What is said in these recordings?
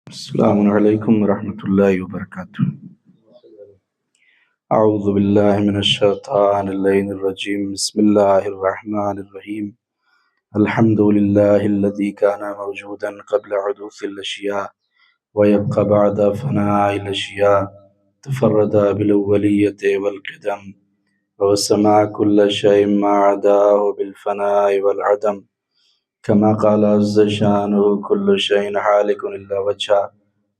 السلام علیکم ورحمۃ اللہ وبرکاتہ۔ اعوذ باللہ من الشیطان اللعین الرجیم، بسم اللہ الرحمن الرحیم۔ الحمد للہ الذی کان موجودا قبل حدوث الاشیاء ویبقى بعد فناء الاشیاء، تفرد بالاولیۃ والقدم وسمع كل شيء ما عداه بالفناء والعدم، كما قال عز شانه كل شيء حالك إلا وجهه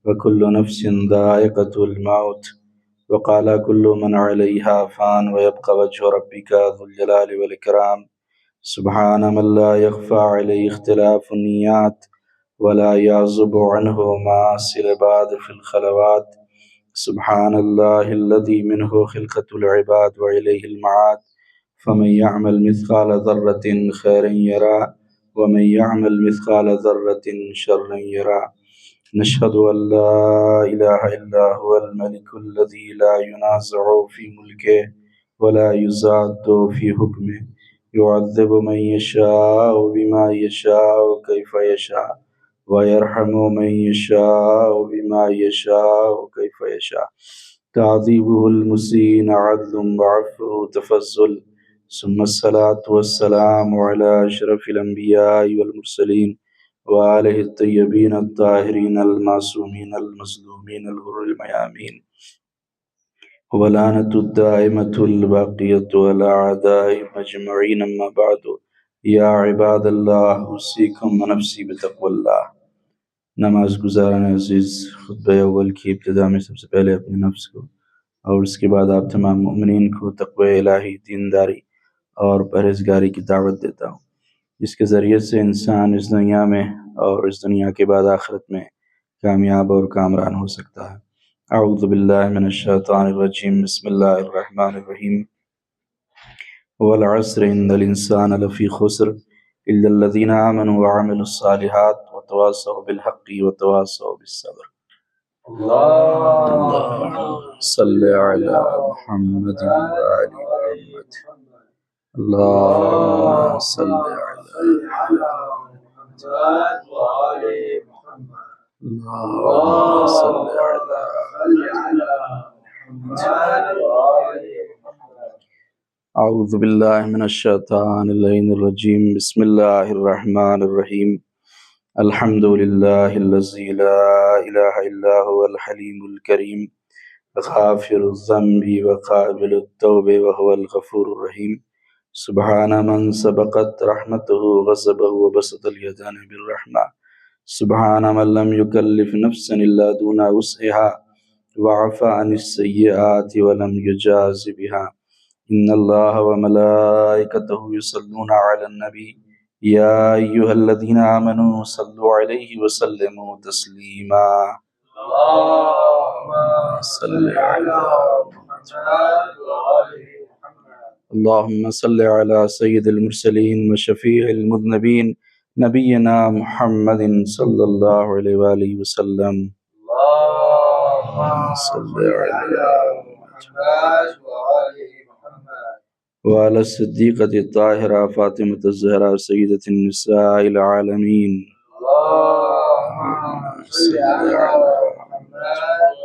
وكل نفس ذائقة الموت، وقال كل من عليها فان ويبقى وجه ربك ذو الجلال والإكرام، سبحان من لا يخفى عليه اختلاف النيات ولا يعزب عنه مآسي العباد في الخلوات، سبحان الله الذي منه خلقة العباد وإليه المعاد، فمن يعمل مثقال ذرة خيرا يرى ومن يعمل مثقال ذرة شرا يرى، نشهد أن لا إله إلا هو الملك الذي لا ينازع في ملكه ولا يزاد في حكمه، يعذب من يشاء بما يشاء كيف يشاء ويرحم من يشاء بما يشاء كيف يشاء، تعذيبه المسيء عدل وعفوه تفضل، ثم الصلاة والسلام على أشرف الأنبياء والمرسلين وآله الطيبين الطاهرين المعصومين المظلومين الغر الميامين، ولعنة الدائمة الباقية على أعدائهم أجمعين، أما بعد، يا عباد الله أوصيكم ونفسي بتقوى الله۔ نماز گزاران عزیز، خطبہ اول کی ابتدا میں سب سے پہلے اپنے نفس کو اور اس کے بعد آپ تمام مومنین کو تقوی الہی، دینداری اور پرہیزگاری کی دعوت دیتا ہوں، جس کے ذریعے سے انسان اس دنیا میں اور اس دنیا کے بعد آخرت میں کامیاب اور کامران ہو سکتا ہے۔ اعوذ باللہ من الشیطان الرجیم، بسم اللہ الرحمن الرحیم۔ والعصر ان الانسان لفی خسر الا الذین آمنوا وعملوا الصالحات وتواصوا بالحق وتواصوا بالصبر۔ اللهم صل على محمد وآل محمد۔ اللهم صل على محمد وآل محمد۔ اللهم صل على محمد وآل محمد۔ اعوذ باللہ من الشیطان اللعین الرجیم، بسم اللہ الرحمن الرحیم۔ الحمد للہ الذی لا الہ الا هو الحلیم الکریم، غافر الذنب وقابل التوب وهو الغفور الرحیم، سبحان من سبقت رحمته غضبه وبسط اليدان بالرحمة، سبحان من لم يكلف نفسا إلا دون وسعها وعفى عن السيئات ولم يجاز بها، إن الله وملائكته يصلون على النبي يا أيها الذين آمنوا صلوا عليه وسلموا تسليما، اللهم صل على محمد وآل محمد۔ اللهم صل على سيد المرسلين وشفيع المذنبين نبينا محمد صلى الله عليه وآله وسلم، اللهم صل على محمد وآل محمد وعلى الصديقة الطاهرة فاطمة الزهراء سيدة النساء العالمين، اللهم صل على محمد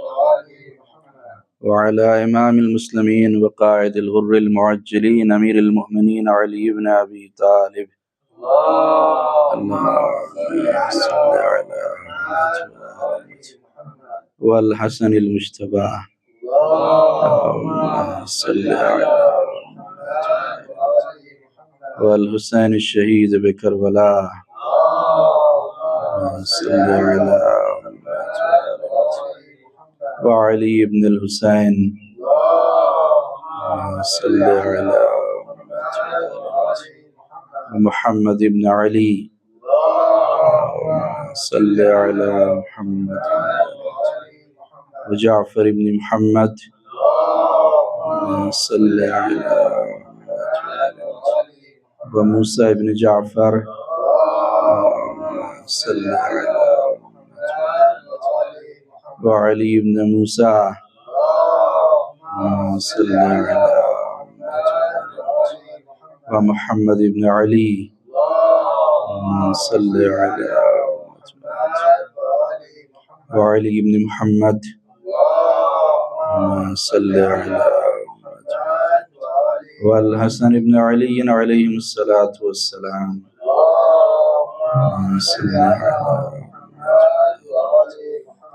وآل محمد وعلى إمام المسلمين وقائد الغر المعجلين أمير المؤمنين علي بن أبي طالب، اللهم صل على محمد والحسن المجتبى، اللهم صل على محمد والحسين الشهيد بكربلاء، اللهم صل على محمد وعلي بن الحسين، اللهم صل على محمد بن علي، اللهم صل على محمد وجعفر بن محمد، اللهم صل على محمد وموسى بن جعفر، اللهم صل على محمد وعلي بن موسى، اللهم صل على ومحمد بن علي، اللهم صل على وعلي بن محمد اللهم صل على والحسن بن علي عليهم الصلاة والسلام اللهم صل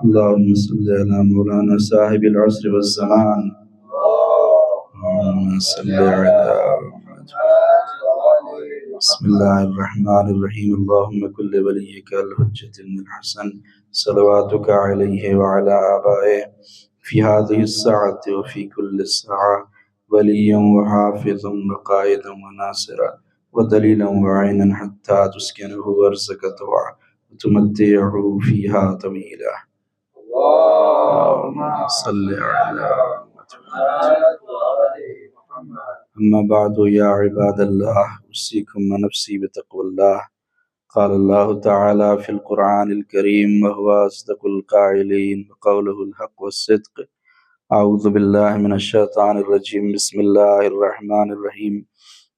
اللهم صل على مولانا صاحب العصر والزمان اللهم صل على بسم الله الرحمن الرحيم اللهم كل وليك الحجة بن الحسن صلواتك عليه وعلى آبائه في هذه الساعة وفي كل ساعة وليا وحافظا وقائدا وناصرا ودليلا وعينا حتى تسكنه أرزك طوعا وتمتعه فيها طويلا اللهم صل على أما بعد يا عباد الله أوصيكم ونفسي بتقوى الله قال الله تعالى في القرآن الكريم وهو أصدق القائلين وقوله الحق والصدق أعوذ بالله من الشيطان الرجيم بسم الله الرحمن الرحيم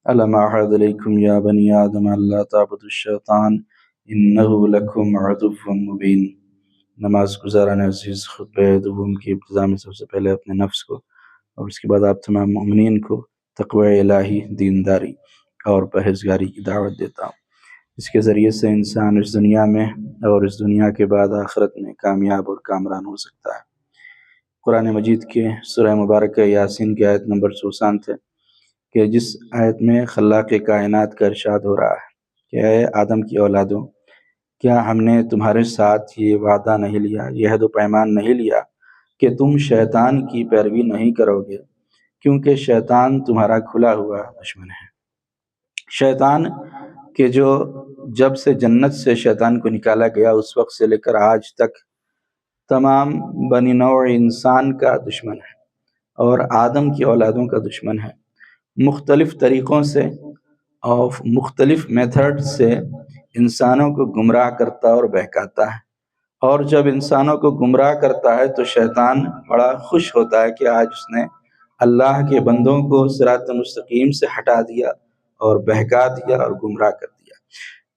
ألم أعهد إليكم يا بني آدم ألا تعبدوا الشيطان إنه لكم عدو مبين نماز گزاران عزیز خطبہ دوم کی ابتدا میں سب سے پہلے اپنے نفس کو اور اس کے بعد آپ تمام مومنین کو تقوی الہی، دینداری اور پرہیزگاری کی دعوت دیتا ہوں۔ اس کے ذریعے سے انسان اس دنیا میں اور اس دنیا کے بعد آخرت میں کامیاب اور کامران ہو سکتا ہے۔ قرآن مجید کے سورہ مبارکہ یاسین کی آیت نمبر 64 ہے کہ جس آیت میں خلاق کائنات کا ارشاد ہو رہا ہے کہ اے آدم کی اولادوں، کیا ہم نے تمہارے ساتھ یہ وعدہ نہیں لیا، یہ عہد و پیمان نہیں لیا کہ تم شیطان کی پیروی نہیں کرو گے، کیونکہ شیطان تمہارا کھلا ہوا دشمن ہے۔ شیطان کہ جو جب سے جنت سے شیطان کو نکالا گیا اس وقت سے لے کر آج تک تمام بنی نوع انسان کا دشمن ہے اور آدم کی اولادوں کا دشمن ہے۔ مختلف طریقوں سے اور مختلف میتھڈ سے انسانوں کو گمراہ کرتا اور بہکاتا ہے، اور جب انسانوں کو گمراہ کرتا ہے تو شیطان بڑا خوش ہوتا ہے کہ آج اس نے اللہ کے بندوں کو صراط مستقیم سے ہٹا دیا اور بہکا دیا اور گمراہ کر دیا۔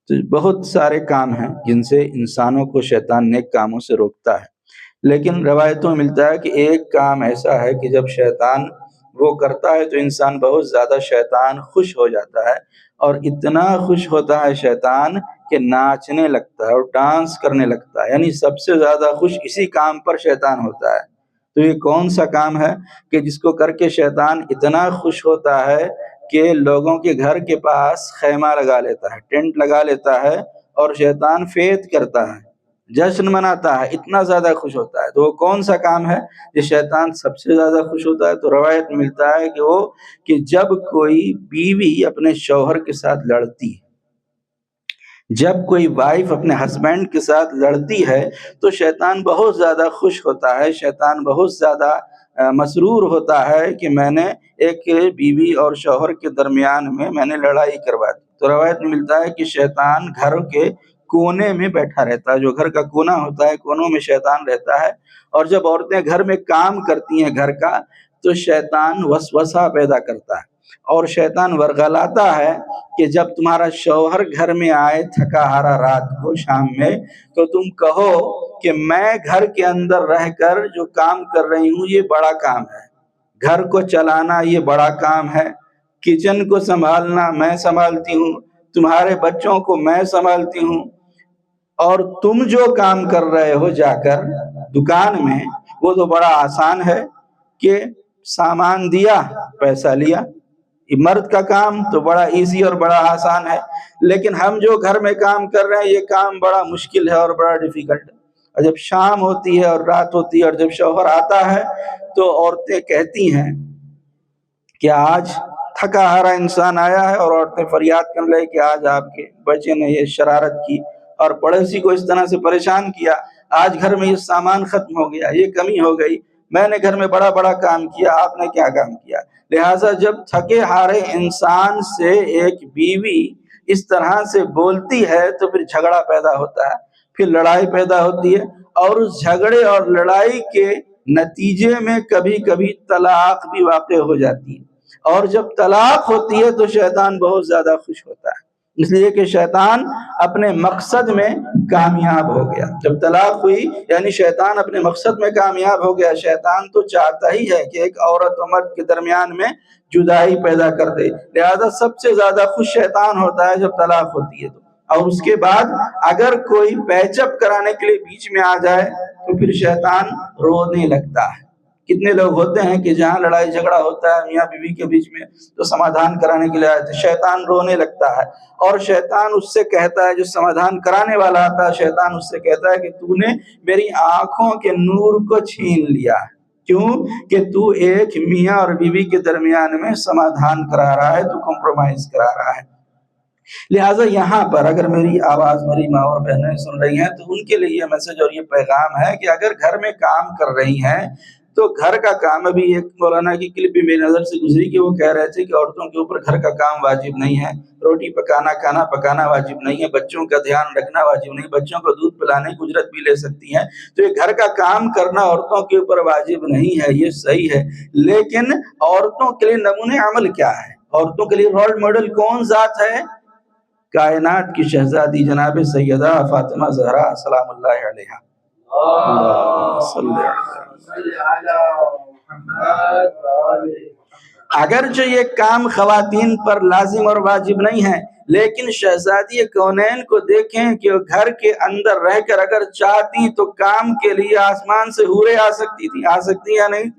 تو بہت سارے کام ہیں جن سے انسانوں کو شیطان نیک کاموں سے روکتا ہے، لیکن روایتوں میں ملتا ہے کہ ایک کام ایسا ہے کہ جب شیطان وہ کرتا ہے تو انسان بہت زیادہ شیطان خوش ہو جاتا ہے، اور اتنا خوش ہوتا ہے شیطان کہ ناچنے لگتا ہے اور ڈانس کرنے لگتا ہے، یعنی سب سے زیادہ خوش اسی کام پر شیطان ہوتا ہے۔ تو یہ کون سا کام ہے کہ جس کو کر کے شیطان اتنا خوش ہوتا ہے کہ لوگوں کے گھر کے پاس خیمہ لگا لیتا ہے، ٹینٹ لگا لیتا ہے اور شیطان فیض کرتا ہے، جشن مناتا ہے، اتنا زیادہ خوش ہوتا ہے۔ تو وہ کون سا کام ہے جو شیطان سب سے زیادہ خوش ہوتا ہے؟ تو روایت میں ملتا ہے کہ وہ کہ جب کوئی بیوی اپنے شوہر کے ساتھ لڑتی ہے، جب کوئی وائف اپنے ہسبینڈ کے ساتھ لڑتی ہے تو شیطان بہت زیادہ خوش ہوتا ہے، شیطان بہت زیادہ مسرور ہوتا ہے کہ میں نے ایک بیوی اور شوہر کے درمیان میں نے لڑائی کروا دی۔ تو روایت میں ملتا ہے کہ شیطان گھر کے کونے میں بیٹھا رہتا ہے، جو گھر کا کونا ہوتا ہے کونوں میں شیطان رہتا ہے، اور جب عورتیں گھر میں کام کرتی ہیں گھر کا تو شیطان وسوسہ پیدا کرتا ہے اور شیطان ورغلاتا ہے کہ جب تمہارا شوہر گھر میں آئے تھکا ہارا رات کو شام میں تو تم کہو کہ میں گھر کے اندر رہ کر جو کام کر رہی ہوں یہ بڑا کام ہے، گھر کو چلانا یہ بڑا کام ہے، کچن کو سنبھالنا میں سنبھالتی ہوں، تمہارے بچوں کو میں سنبھالتی ہوں، اور تم جو کام کر رہے ہو جا کر دکان میں وہ تو بڑا آسان ہے کہ سامان دیا پیسہ لیا۔ مرد کا کام تو بڑا ایزی اور بڑا آسان ہے، لیکن ہم جو گھر میں کام کر رہے ہیں یہ کام بڑا مشکل ہے اور بڑا ڈیفیکلٹ ہے۔ اور جب شام ہوتی ہے اور رات ہوتی ہے اور جب شوہر آتا ہے تو عورتیں کہتی ہیں کہ آج تھکا ہارا انسان آیا ہے، اور عورتیں فریاد کرنے لگے کہ آج آپ کے بچے نے یہ شرارت کی اور پڑوسی کو اس طرح سے پریشان کیا، آج گھر میں یہ سامان ختم ہو گیا، یہ کمی ہو گئی، میں نے گھر میں بڑا بڑا کام کیا، آپ نے کیا کام کیا۔ لہٰذا جب تھکے ہارے انسان سے ایک بیوی اس طرح سے بولتی ہے تو پھر جھگڑا پیدا ہوتا ہے، پھر لڑائی پیدا ہوتی ہے، اور اس جھگڑے اور لڑائی کے نتیجے میں کبھی کبھی طلاق بھی واقع ہو جاتی ہے، اور جب طلاق ہوتی ہے تو شیطان بہت زیادہ خوش ہوتا ہے اس لیے کہ شیطان اپنے مقصد میں کامیاب ہو گیا. جب طلاق ہوئی یعنی شیطان اپنے مقصد میں کامیاب ہو گیا. شیطان تو چاہتا ہی ہے کہ ایک عورت و مرد کے درمیان میں جدائی پیدا کر دے. لہذا سب سے زیادہ خوش شیطان ہوتا ہے جب طلاق ہوتی ہے تو. اور اس کے بعد اگر کوئی پیچ اپ کرانے کے لیے بیچ میں آ جائے تو پھر شیطان رونے لگتا ہے. کتنے لوگ ہوتے ہیں کہ جہاں لڑائی جھگڑا ہوتا ہے میاں بیوی کے بیچ میں تو سمادھان کرانے کے لیے آئے تھے، شیطان رونے لگتا ہے. اور شیطان اس سے کہتا ہے، جو سمادھان کرانے والا آتا ہے، شیطان اس سے کہتا ہے کہ تو نے میری آنکھوں کے نور کو چھین لیا. کیوں؟ کہ تو ایک میاں اور بیوی کے درمیان میں سمادھان کرا رہا ہے، تو کمپرومائز کرا رہا ہے. لہٰذا یہاں پر اگر میری آواز میری ماں اور بہنیں سن رہی ہیں تو ان کے لیے یہ میسج اور یہ پیغام ہے کہ اگر گھر میں کام کر رہی ہیں تو گھر کا کام. ابھی ایک مولانا کی کلپ بھی میری نظر سے گزری کہ وہ کہہ رہے تھے کہ عورتوں کے اوپر گھر کا کام واجب نہیں ہے، روٹی پکانا کھانا پکانا واجب نہیں ہے، بچوں کا دھیان رکھنا واجب نہیں، بچوں کو دودھ پلانے کی اجرت بھی لے سکتی ہیں. تو یہ گھر کا کام کرنا عورتوں کے اوپر واجب نہیں ہے، یہ صحیح ہے. لیکن عورتوں کے لیے نمونے عمل کیا ہے؟ عورتوں کے لیے رول ماڈل کون ذات ہے؟ کائنات کی شہزادی جناب سیدہ فاطمہ زہرا سلام اللہ علیہا. اگرچہ یہ کام خواتین پر لازم اور واجب نہیں ہے، لیکن شہزادی کونین کو دیکھیں کہ وہ گھر کے اندر رہ کر اگر چاہتی تو کام کے لیے آسمان سے حوریں آ سکتی تھی. آ سکتی یا نہیں؟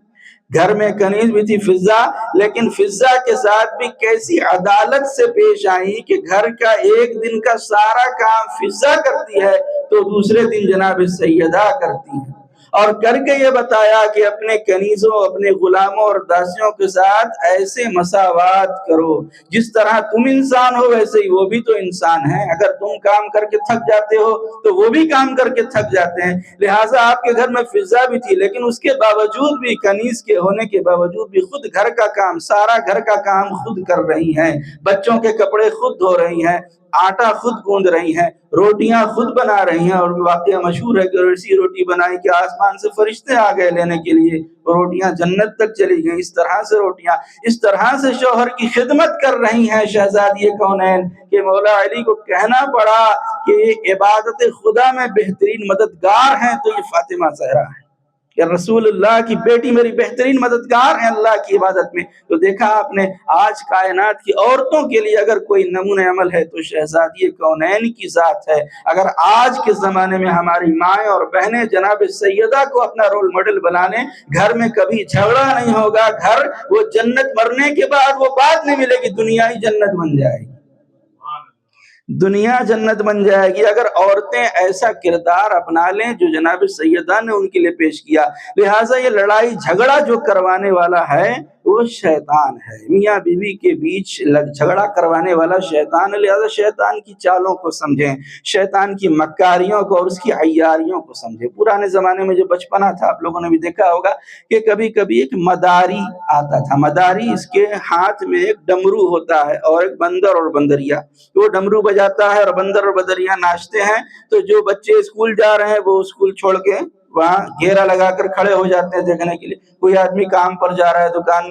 گھر میں کنیز بھی تھی فضہ، لیکن فضہ کے ساتھ بھی کیسی عدالت سے پیش آئی کہ گھر کا ایک دن کا سارا کام فضہ کرتی ہے تو دوسرے دن جناب سیدہ کرتی ہے. اور کر کے یہ بتایا کہ اپنے کنیزوں اپنے غلاموں اور داسیوں کے ساتھ ایسے مساوات کرو، جس طرح تم انسان ہو ویسے ہی وہ بھی تو انسان ہیں. اگر تم کام کر کے تھک جاتے ہو تو وہ بھی کام کر کے تھک جاتے ہیں. لہٰذا آپ کے گھر میں فضا بھی تھی، لیکن اس کے باوجود بھی، کنیز کے ہونے کے باوجود بھی خود گھر کا کام، سارا گھر کا کام خود کر رہی ہیں. بچوں کے کپڑے خود دھو رہی ہیں، آٹا خود گوندھ رہی ہیں، روٹیاں خود بنا رہی ہیں. اور واقعہ مشہور ہے کہ ایسی روٹی بنائی کہ آسمان سے فرشتے آ گئے لینے کے لیے، روٹیاں جنت تک چلی گئیں. اس طرح سے روٹیاں، اس طرح سے شوہر کی خدمت کر رہی ہیں شہزادی کونین کہ مولا علی کو کہنا پڑا کہ یہ عبادت خدا میں بہترین مددگار ہیں تو یہ فاطمہ زہرا ہے، یا رسول اللہ کی بیٹی میری بہترین مددگار ہیں اللہ کی عبادت میں. تو دیکھا آپ نے، آج کائنات کی عورتوں کے لیے اگر کوئی نمونہ عمل ہے تو شہزادی کونین کی ذات ہے. اگر آج کے زمانے میں ہماری مائیں اور بہنیں جناب سیدہ کو اپنا رول ماڈل بنا لیں، گھر میں کبھی جھگڑا نہیں ہوگا. گھر وہ جنت مرنے کے بعد وہ بات نہیں ملے گی، دنیا ہی جنت بن جائے گی، دنیا جنت بن جائے گی اگر عورتیں ایسا کردار اپنا لیں جو جناب سیدہ نے ان کے لیے پیش کیا. لہٰذا یہ لڑائی جھگڑا جو کروانے والا ہے وہ شیطان ہے، میاں بیوی کے بیچ جھگڑا کروانے والا شیطان ہے. لہٰذا شیطان کی چالوں کو سمجھیں، شیطان کی مکاریوں کو اور اس کی عیاریوں کو سمجھیں. پرانے زمانے میں جو بچپنا تھا آپ لوگوں نے بھی دیکھا ہوگا کہ کبھی کبھی ایک مداری آتا تھا. مداری، اس کے ہاتھ میں ایک ڈمرو ہوتا ہے اور ایک بندر اور بندریا. وہ ڈمرو بجاتا ہے اور بندر اور بندریا ناچتے ہیں. تو جو بچے اسکول جا رہے ہیں وہ اسکول چھوڑ کے وہاں گھیرا لگا کر کھڑے ہو جاتے ہیں دیکھنے کے لیے. کوئی آدمی کام پر جا رہا ہے دکان،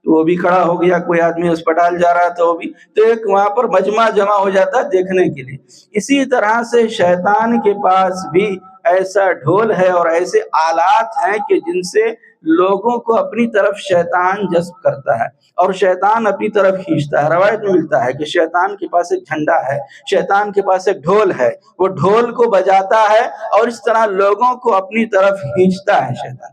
وہ بھی کھڑا ہو گیا، کوئی آدمی اسپتال جا رہا تھا وہ بھی، تو ایک وہاں پر مجمع جمع ہو جاتا ہے دیکھنے کے لیے. اسی طرح سے شیطان کے پاس بھی ایسا ڈھول ہے اور ایسے آلات ہیں کہ جن سے لوگوں کو اپنی طرف شیطان جذب کرتا ہے اور شیطان اپنی طرف کھینچتا ہے. روایت میں ملتا ہے کہ شیطان کے پاس ایک جھنڈا ہے، شیطان کے پاس ایک ڈھول ہے، وہ ڈھول کو بجاتا ہے اور اس طرح لوگوں کو اپنی طرف کھینچتا ہے شیطان.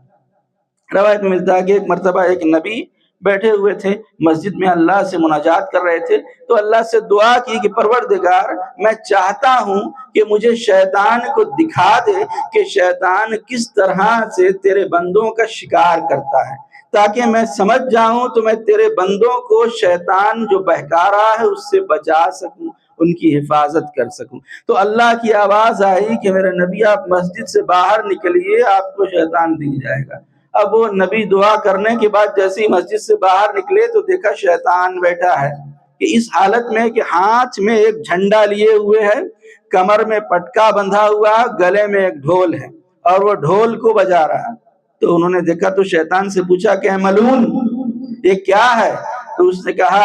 روایت میں ملتا ہے کہ ایک مرتبہ ایک نبی بیٹھے ہوئے تھے مسجد میں، اللہ سے مناجات کر رہے تھے. تو اللہ سے دعا کی کہ پروردگار، میں چاہتا ہوں کہ مجھے شیطان کو دکھا دے کہ شیطان کس طرح سے تیرے بندوں کا شکار کرتا ہے، تاکہ میں سمجھ جاؤں تو میں تیرے بندوں کو شیطان جو بہکا رہا ہے اس سے بچا سکوں، ان کی حفاظت کر سکوں. تو اللہ کی آواز آئی کہ میرے نبی آپ مسجد سے باہر نکلیے، آپ کو شیطان دکھ جائے گا. اب وہ نبی دعا کرنے کے بعد جیسے ہی مسجد سے باہر نکلے تو دیکھا شیطان بیٹھا ہے کہ اس حالت میں کہ ہاتھ میں ایک جھنڈا لیے ہوئے ہے، کمر میں پٹکا بندھا ہوا، گلے میں ایک ڈھول ہے اور وہ ڈھول کو بجا رہا. تو انہوں نے دیکھا تو شیطان سے پوچھا کہ اے ملعون، یہ کیا ہے؟ تو اس نے کہا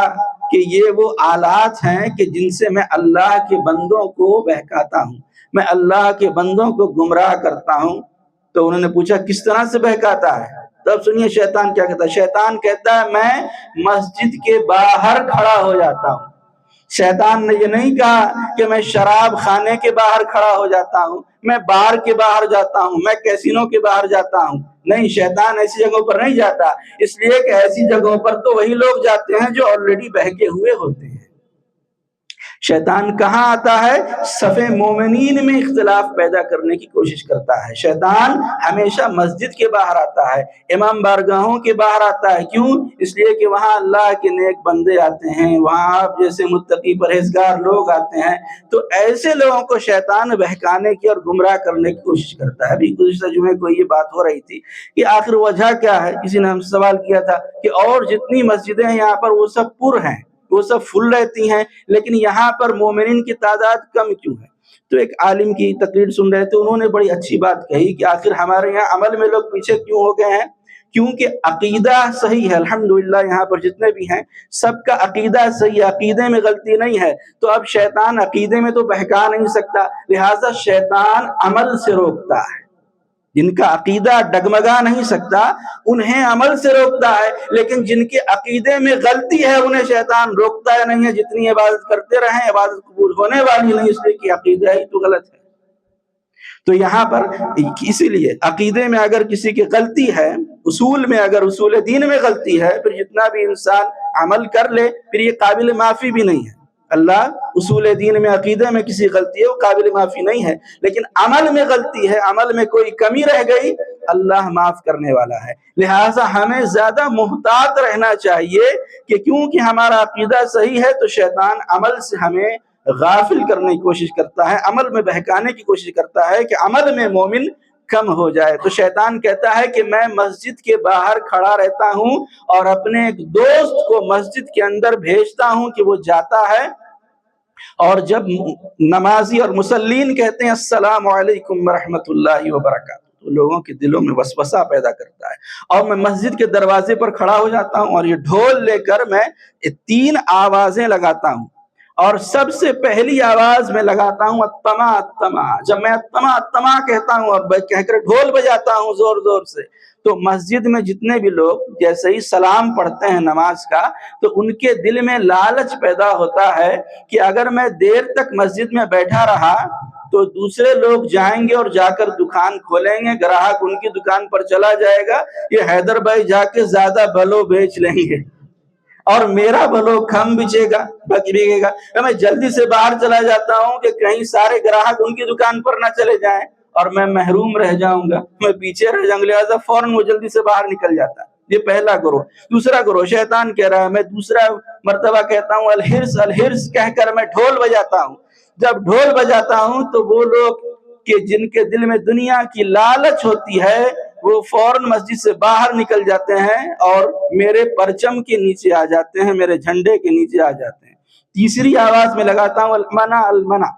کہ یہ وہ آلات ہیں کہ جن سے میں اللہ کے بندوں کو بہکاتا ہوں، میں اللہ کے بندوں کو گمراہ کرتا ہوں۔ تو انہوں نے پوچھا کس طرح سے بہکاتا ہے؟ تب سنیے شیطان کیا کہتا ہے۔ شیطان کہتا ہے میں مسجد کے باہر کھڑا ہو جاتا ہوں۔ شیطان نے یہ نہیں کہا کہ میں شراب خانے کے باہر کھڑا ہو جاتا ہوں، میں بار کے باہر جاتا ہوں، میں کیسینو کے باہر جاتا ہوں۔ نہیں، شیطان ایسی جگہوں پر نہیں جاتا، اس لیے کہ ایسی جگہوں پر تو وہی لوگ جاتے ہیں جو آلریڈی بہکے ہوئے ہوتے ہیں۔ شیطان کہاں آتا ہے؟ صف مومنین میں اختلاف پیدا کرنے کی کوشش کرتا ہے۔ شیطان ہمیشہ مسجد کے باہر آتا ہے، امام بارگاہوں کے باہر آتا ہے۔ کیوں؟ اس لیے کہ وہاں اللہ کے نیک بندے آتے ہیں، وہاں آپ جیسے متقی پرہیزگار لوگ آتے ہیں، تو ایسے لوگوں کو شیطان بہکانے کی اور گمراہ کرنے کی کوشش کرتا ہے۔ ابھی گزشتہ جمعے کو یہ بات ہو رہی تھی کہ آخر وجہ کیا ہے؟ کسی نے ہم سے سوال کیا تھا کہ اور جتنی مسجدیں ہیں یہاں پر وہ سب پر ہیں، وہ سب فل رہتی ہیں، لیکن یہاں پر مومنین کی تعداد کم کیوں ہے؟ تو ایک عالم کی تقریر سن رہے تھے، انہوں نے بڑی اچھی بات کہی کہ آخر ہمارے یہاں عمل میں لوگ پیچھے کیوں ہو گئے ہیں؟ کیونکہ عقیدہ صحیح ہے۔ الحمدللہ یہاں پر جتنے بھی ہیں سب کا عقیدہ صحیح ہے، عقیدے میں غلطی نہیں ہے، تو اب شیطان عقیدے میں تو بہکا نہیں سکتا، لہٰذا شیطان عمل سے روکتا ہے۔ جن کا عقیدہ ڈگمگا نہیں سکتا انہیں عمل سے روکتا ہے، لیکن جن کے عقیدے میں غلطی ہے انہیں شیطان روکتا ہے نہیں ہے، جتنی عبادت کرتے رہیں عبادت قبول ہونے والی نہیں، اس لیے کہ عقیدہ ہی تو غلط ہے۔ تو یہاں پر اسی لیے عقیدے میں اگر کسی کی غلطی ہے، اصول میں اگر اصول دین میں غلطی ہے، پھر جتنا بھی انسان عمل کر لے پھر یہ قابل معافی بھی نہیں ہے۔ اللہ اصول دین میں عقیدے میں کسی غلطی ہے وہ قابل معافی نہیں ہے، لیکن عمل میں غلطی ہے، عمل میں کوئی کمی رہ گئی، اللہ معاف کرنے والا ہے۔ لہٰذا ہمیں زیادہ محتاط رہنا چاہیے کہ کیونکہ ہمارا عقیدہ صحیح ہے تو شیطان عمل سے ہمیں غافل کرنے کی کوشش کرتا ہے، عمل میں بہکانے کی کوشش کرتا ہے کہ عمل میں مومن کم ہو جائے۔ تو شیطان کہتا ہے کہ میں مسجد کے باہر کھڑا رہتا ہوں اور اپنے ایک دوست کو مسجد کے اندر بھیجتا ہوں کہ وہ جاتا ہے، اور جب نمازی اور مسلین کہتے ہیں السلام علیکم ورحمۃ اللہ وبرکاتہ تو لوگوں کے دلوں میں وسوسہ پیدا کرتا ہے، اور میں مسجد کے دروازے پر کھڑا ہو جاتا ہوں اور یہ ڈھول لے کر میں 3 آوازیں لگاتا ہوں، اور سب سے پہلی آواز میں لگاتا ہوں الطما الطما۔ جب میں الطما الطما کہتا ہوں اور کہہ کر ڈھول بجاتا ہوں زور زور سے، تو مسجد میں جتنے بھی لوگ جیسے ہی سلام پڑھتے ہیں نماز کا تو ان کے دل میں لالچ پیدا ہوتا ہے کہ اگر میں دیر تک مسجد میں بیٹھا رہا تو دوسرے لوگ جائیں گے اور جا کر دکان کھولیں گے، گراہک ان کی دکان پر چلا جائے گا، یہ حیدر بھائی جا کے زیادہ بھلو بیچ لیں گے اور میرا بھلو کم بچے گا بکے گا۔ میں جلدی سے باہر چلا جاتا ہوں کہ کہیں سارے گراہک ان کی دکان پر نہ چلے جائیں اور میں محروم رہ جاؤں گا، میں پیچھے رہ جاؤں گا، لہٰذا فوراً وہ جلدی سے باہر نکل جاتا ہے۔ یہ پہلا گروہ۔ دوسرا گروہ شیطان کہہ رہا ہے، میں دوسرا مرتبہ کہتا ہوں الحرص الحرص کہہ کر میں ڈھول بجاتا ہوں۔ جب ڈھول بجاتا ہوں تو وہ لوگ کہ جن کے دل میں دنیا کی لالچ ہوتی ہے وہ فوراً مسجد سے باہر نکل جاتے ہیں اور میرے پرچم کے نیچے آ جاتے ہیں، میرے جھنڈے کے نیچے آ جاتے ہیں۔ تیسری آواز میں لگاتا ہوں المنا المنا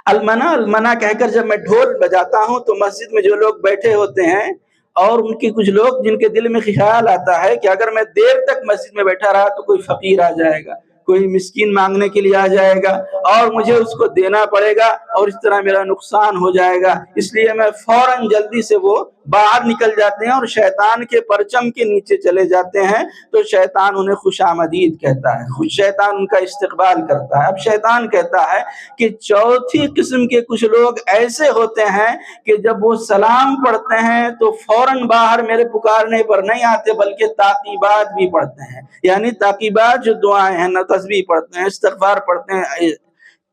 المنا المنا کہہ کر جب میں ڈھول بجاتا ہوں تو مسجد میں جو لوگ بیٹھے ہوتے ہیں اور ان کے کچھ لوگ جن کے دل میں خیال آتا ہے کہ اگر میں دیر تک مسجد میں بیٹھا رہا تو کوئی فقیر آ جائے گا، کوئی مسکین مانگنے کے لیے آ جائے گا اور مجھے اس کو دینا پڑے گا اور اس طرح میرا نقصان ہو جائے گا، اس لیے میں فوراً جلدی سے وہ باہر نکل جاتے ہیں اور شیطان کے پرچم کے نیچے چلے جاتے ہیں۔ تو شیطان انہیں خوش آمدید کہتا ہے، شیطان ان کا استقبال کرتا ہے۔ اب شیطان کہتا ہے کہ چوتھی قسم کے کچھ لوگ ایسے ہوتے ہیں کہ جب وہ سلام پڑھتے ہیں تو فوراً باہر میرے پکارنے پر نہیں آتے بلکہ تعقیبات بھی پڑھتے ہیں، یعنی تعقیبات جو دعائیں ہیں، نہ تسبیح پڑھتے ہیں، استغفار پڑھتے ہیں۔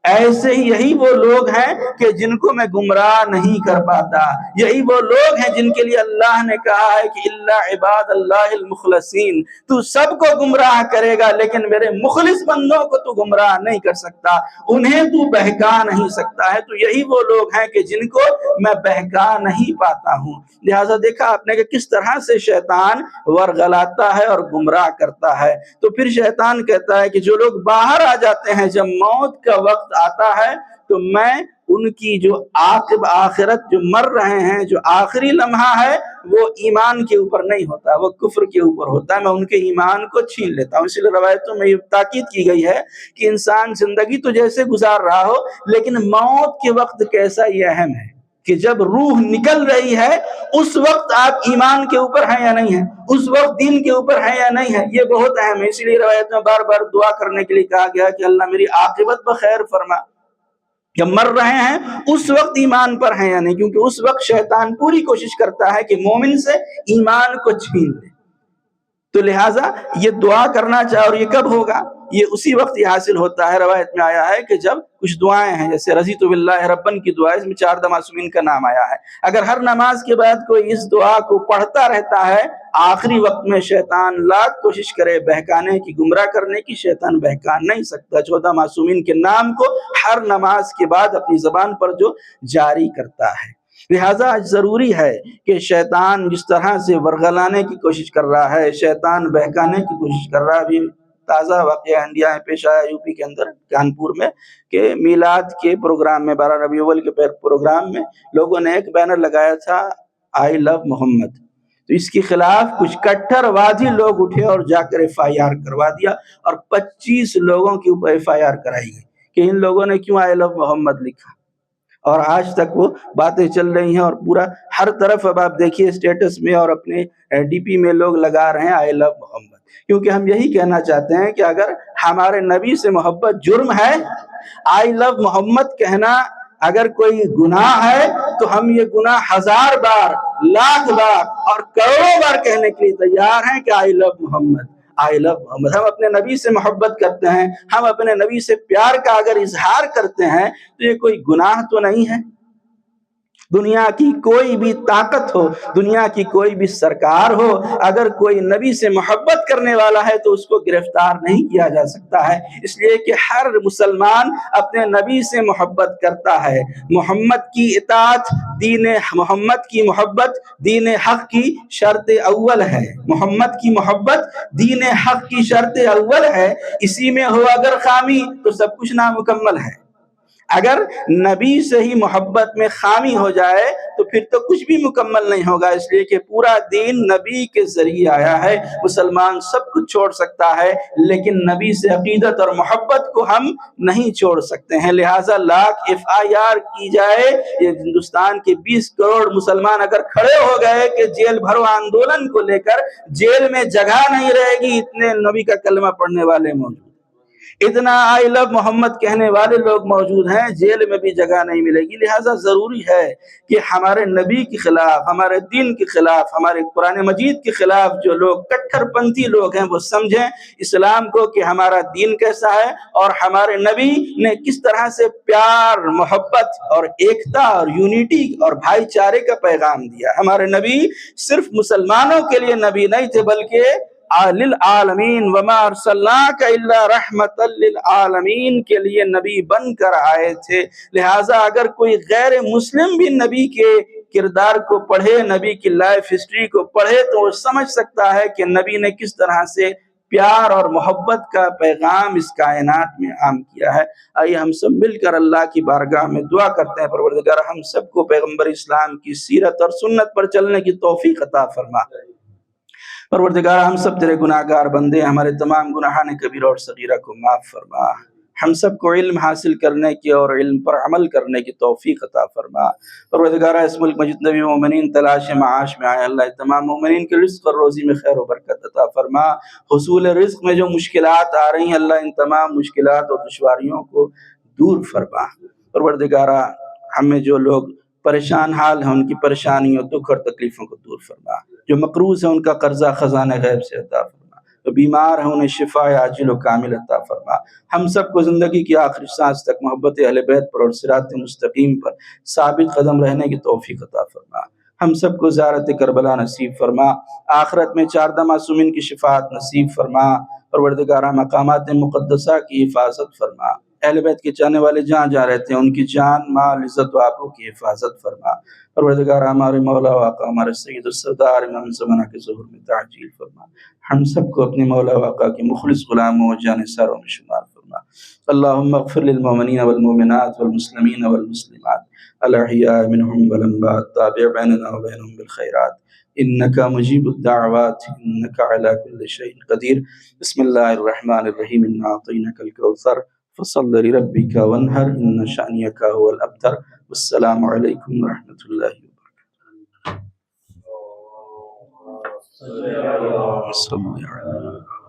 ایسے ہی یہی وہ لوگ ہیں کہ جن کو میں گمراہ نہیں کر پاتا، یہی وہ لوگ ہیں جن کے لیے اللہ نے کہا ہے کہ الا عباد اللہ المخلصین، تو سب کو گمراہ کرے گا لیکن میرے مخلص بندوں کو تو گمراہ نہیں کر سکتا، انہیں تو بہکا نہیں سکتا ہے۔ تو یہی وہ لوگ ہیں کہ جن کو میں بہکا نہیں پاتا ہوں۔ لہٰذا دیکھا آپ نے کہ کس طرح سے شیطان ورغلاتا ہے اور گمراہ کرتا ہے۔ تو پھر شیطان کہتا ہے کہ جو لوگ باہر آ جاتے ہیں جب موت کا وقت آتا ہے تو میں ان کی جو عاقب آخرت جو مر رہے ہیں، جو آخری لمحہ ہے وہ ایمان کے اوپر نہیں ہوتا، وہ کفر کے اوپر ہوتا ہے، میں ان کے ایمان کو چھین لیتا ہوں۔ اسی لیے روایتوں میں یہ تاکید کی گئی ہے کہ انسان زندگی تو جیسے گزار رہا ہو، لیکن موت کے وقت کیسا، یہ اہم ہے کہ جب روح نکل رہی ہے اس وقت آپ ایمان کے اوپر ہیں یا نہیں ہیں، اس وقت دین کے اوپر ہیں یا نہیں ہیں، یہ بہت اہم ہے۔ اسی لیے روایت میں بار بار دعا کرنے کے لیے کہا گیا کہ اللہ میری عاقبت بخیر فرما، جب مر رہے ہیں اس وقت ایمان پر ہیں یا نہیں، کیونکہ اس وقت شیطان پوری کوشش کرتا ہے کہ مومن سے ایمان کو چھین لے۔ تو لہٰذا یہ دعا کرنا چاہے، اور یہ کب ہوگا؟ یہ اسی وقت یہ حاصل ہوتا ہے۔ روایت میں آیا ہے کہ جب کچھ دعائیں ہیں، جیسے رضیت باللہ ربن کی دعا، اس میں 4 معصومین کا نام آیا ہے، اگر ہر نماز کے بعد کوئی اس دعا کو پڑھتا رہتا ہے، آخری وقت میں شیطان لاکھ کوشش کرے بہکانے کی، گمراہ کرنے کی، شیطان بہکا نہیں سکتا۔ 14 معصومین کے نام کو ہر نماز کے بعد اپنی زبان پر جو جاری کرتا ہے۔ لہٰذا ضروری ہے کہ شیطان جس طرح سے ورغلانے کی کوشش کر رہا ہے، شیطان بہکانے کی کوشش کر رہا ہے۔ ابھی تازہ واقعہ انڈیا میں پیش آیا، یو پی کے اندر کانپور میں، کہ میلاد کے پروگرام میں، 12 ربیع الاول کے پروگرام میں لوگوں نے ایک بینر لگایا تھا آئی لو محمد، تو اس کے خلاف کچھ کٹر وادی لوگ اٹھے اور جا کر FIR کروا دیا، اور 25 لوگوں کے اوپر FIR کرائی گئی کہ ان لوگوں نے کیوں آئی لو محمد لکھا، اور آج تک وہ باتیں چل رہی ہیں، اور پورا ہر طرف اب آپ دیکھیے اسٹیٹس میں اور اپنے DP میں لوگ لگا رہے ہیں آئی لو محمد، کیونکہ ہم یہی کہنا چاہتے ہیں کہ اگر ہمارے نبی سے محبت جرم ہے، آئی لو محمد کہنا اگر کوئی گناہ ہے، تو ہم یہ گناہ 1000 بار، لاکھ بار اور کروڑوں بار کہنے کے لیے تیار ہیں کہ آئی لو محمد، آئی لو محمد۔ ہم اپنے نبی سے محبت کرتے ہیں، ہم اپنے نبی سے پیار کا اگر اظہار کرتے ہیں تو یہ کوئی گناہ تو نہیں ہے۔ دنیا کی کوئی بھی طاقت ہو، دنیا کی کوئی بھی سرکار ہو، اگر کوئی نبی سے محبت کرنے والا ہے تو اس کو گرفتار نہیں کیا جا سکتا ہے، اس لیے کہ ہر مسلمان اپنے نبی سے محبت کرتا ہے۔ محمد کی اطاعت، دین محمد کی محبت دین حق کی شرط اول ہے، محمد کی محبت دین حق کی شرط اول ہے، اسی میں ہو اگر خامی تو سب کچھ نامکمل ہے۔ اگر نبی سے ہی محبت میں خامی ہو جائے تو پھر تو کچھ بھی مکمل نہیں ہوگا، اس لیے کہ پورا دین نبی کے ذریعے آیا ہے۔ مسلمان سب کچھ چھوڑ سکتا ہے لیکن نبی سے عقیدت اور محبت کو ہم نہیں چھوڑ سکتے ہیں، لہٰذا لاکھ FIR کی جائے، یہ ہندوستان کے 20 کروڑ مسلمان اگر کھڑے ہو گئے کہ جیل بھرو آندولن کو لے کر، جیل میں جگہ نہیں رہے گی، اتنے نبی کا کلمہ پڑھنے والے موجود، اتنا آئی لو محمد کہنے والے لوگ موجود ہیں، جیل میں بھی جگہ نہیں ملے گی۔ لہٰذا ضروری ہے کہ ہمارے نبی کے خلاف، ہمارے دین کے خلاف، ہمارے قرآن مجید کے خلاف جو لوگ کٹر پنتھی لوگ ہیں وہ سمجھیں اسلام کو کہ ہمارا دین کیسا ہے، اور ہمارے نبی نے کس طرح سے پیار، محبت اور ایکتا اور یونٹی اور بھائی چارے کا پیغام دیا۔ ہمارے نبی صرف مسلمانوں کے لیے نبی نہیں تھے بلکہ للعالمین وما ارسلناک الا رحمتا للعالمین کے لیے نبی بن کر آئے تھے۔ لہٰذا اگر کوئی غیر مسلم بھی نبی کے کردار کو پڑھے، نبی کی لائف ہسٹری کو پڑھے، تو وہ سمجھ سکتا ہے کہ نبی نے کس طرح سے پیار اور محبت کا پیغام اس کائنات میں عام کیا ہے۔ آئیے ہم سب مل کر اللہ کی بارگاہ میں دعا کرتے ہیں، پروردگار ہم سب کو پیغمبر اسلام کی سیرت اور سنت پر چلنے کی توفیق عطا فرما۔ پروردگار ہم سب تیرے گناہگار بندے، ہمارے تمام گناہان کبیرہ اور صغیرہ کو معاف فرما، ہم سب کو علم حاصل کرنے کی اور علم پر عمل کرنے کی توفیق عطا فرما۔ پروردگار اس ملک میں جتنے بھی مومنین تلاش معاش میں آئے، اللہ تمام مومنین کے رزق اور روزی میں خیر و برکت عطا فرما۔ حصول رزق میں جو مشکلات آ رہی ہیں، اللہ ان تمام مشکلات اور دشواریوں کو دور فرما۔ پروردگار ہمیں جو لوگ پریشان حال ہیں ان کی پریشانیوں، دکھ اور تکلیفوں کو دور فرما، جو مقروض ہیں ان کا قرضہ خزانہ غیب سے عطا فرما، جو بیمار ہیں انہیں شفا عاجل و کامل عطا فرما۔ ہم سب کو زندگی کی آخری سانس تک محبت اہل بیت پر اور صراط مستقیم پر ثابت قدم رہنے کی توفیق عطا فرما۔ ہم سب کو زیارت کربلا نصیب فرما، آخرت میں 4 معصومین کی شفاعت نصیب فرما۔ پروردگارہ مقامات مقدسہ کی حفاظت فرما، اہل بیت کے چاہنے والے جہاں جہاں رہتے ہیں ان کی جان، مال، عزت و آبرو کی حفاظت فرما۔ پروردگار ہمارے مولا و آقا ہمارے سید السردار امام زمانہ کے ظہور میں تعجیل فرما۔ ہم سب کو اپنے مولا و آقا کے مخلص غلاموں و جانثاروں میں شمار فرما۔ وارحمنا. اللهم اغفر للمؤمنين والمؤمنات والمسلمين والمسلمات الأحياء منهم والأموات. تابع بيننا وبينهم بالخيرات إنك مجيب الدعوات إنك على كل شيء قدير. بسم الله الرحمن الرحيم. إنا أعطيناك الكوثر فصل لربك وانهر إن شأنك هو الأبتر. والسلام عليكم ورحمة الله وبركاته. صلى الله عليه وسلم.